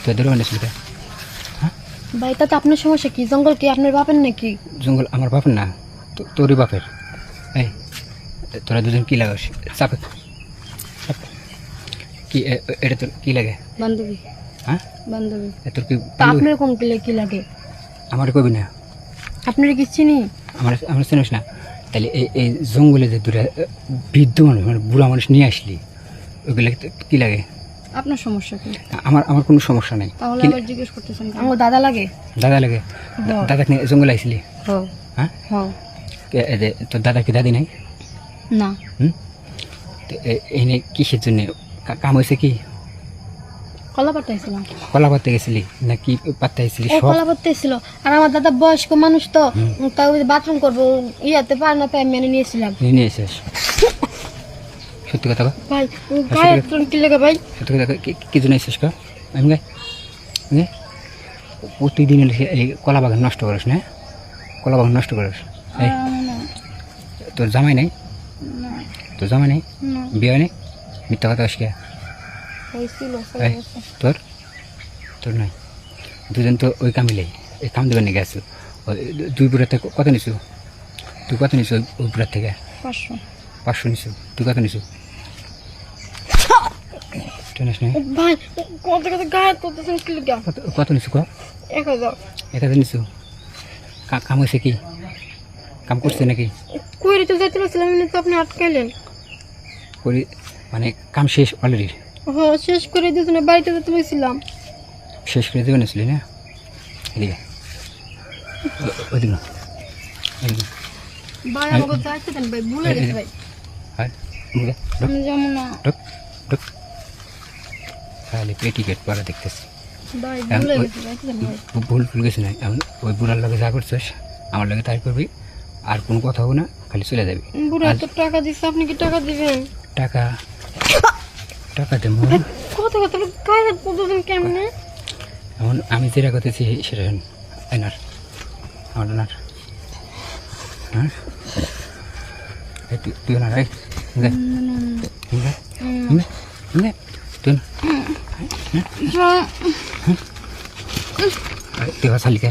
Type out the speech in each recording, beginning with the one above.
তোদের ছিল ভাই তাতে আপনার সমস্যা কি? জঙ্গল কি আপনার বাপের নাকি? জঙ্গল আমার বাপের না, তোরই বাপের। এই তোরা দুজন কি লাগাস? চাপে কি এটা তোর কি লাগে? বান্ধবী। হ্যাঁ বান্ধবী। তোর কি আপনার কোন কি লাগে? আমার কবি না, আপনার কি চিনি? আমার চিনিস না? তাহলে এই জঙ্গলে যে দুটা বৃদ্ধ মানুষ মানে বুড়া মানুষ নিয়ে আসলি, ওইগুলো কি লাগে? আপনার সমস্যা কি? আমার কোনো সমস্যা নেই। তাহলে আবার জিজ্ঞেস করতেছেন আমার দাদা লাগে? দাদা লাগে? দাদাকে নিয়ে জঙ্গলে আসলি? হ্যাঁ তোর দাদা কি দাদি নাই? না। তো এই নিয়ে কিসের জন্য কাম হয়েছে? কি কলা পাতাইছিলাম। কলা পাতে গেছিলি না কি পাত্তা গেছিলি? কলা পাতাইছিল। আর আমার দাদা বয়স্ক মানুষ তো, তাও বাথরুম করবো ইয়াতে পার না, তাই মেনে নিয়েছিলাম। নিয়ে এসেছিস? সত্যি কথা ভাই গায়ে কি লাগে ভাই? সত্যি কথা কি জন্য এসেছিস? আমি গাই প্রতিদিন এই কলা বাগান নষ্ট করিস না? কলা বাগান নষ্ট করিস? এই তোর জামাই নেই? তোর জামাই নেই? বিয়ে নেই? মিথ্যা কথা আসকে? তোর তোর নাই? দুজন তো ওই কামিলে এই কাম দেবার নিয়ে গেছো। দুই বুড়ার থেকে কত নিছু? তুই কত নিছু ওই বুড়ার থেকে? 500 নিছু। তুই কত নিছু? কত নিছু? 1000 নিছু। কাম হয়েছে কি? কাম করছে নাকি? কইরে তো যাইতে বলছিলাম তো আপনি আটকাইলেন। করি মানে কাম শেষ অলরেডি? হ্যাঁ শেষ করে দুজনে বাড়িতে যেতে বলছিলাম। শেষ করে দেবেন আসলি না? এদিকে ওইদিকে ভাই আমাকে যাইতে দেন ভাই, ভুলে গেছি ভাই। আমি যাবো না তাহলে টিকিট পরে দেখতেছি। ভাই ভুলে গেছি, যাইতে দেন ভাই। ভুল গেছি না, এমন ওই বুড়ার লগে যা করছিস আমার লগে তাই করবি, আর কোনো কথা হবে না, খালি চলে যাবি। বুড়া তো টাকা দিচ্ছে, আপনি কি টাকা দিবেন? টাকা দেবো? কথা গায়ে হাত পড়তেছেন কেমনে? এমন আমি যেটা করতেছি সেটা এনার আমার ওনার। হ্যাঁ তুই ওনার তুই শালিকা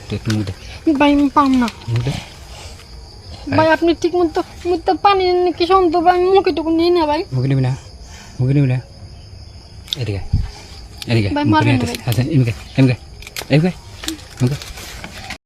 তুই একটু মুখ দে ভাই, আমি পাম না মুখ দে ভাই। আপনি ঠিক মতো পানি কি শুনতো ভাই? মুখে টুকু নিয়ে না ভাই। মুখে নিবি না এদিকে ভাই মারবেন না ভাই। আচ্ছা এমকে মুখে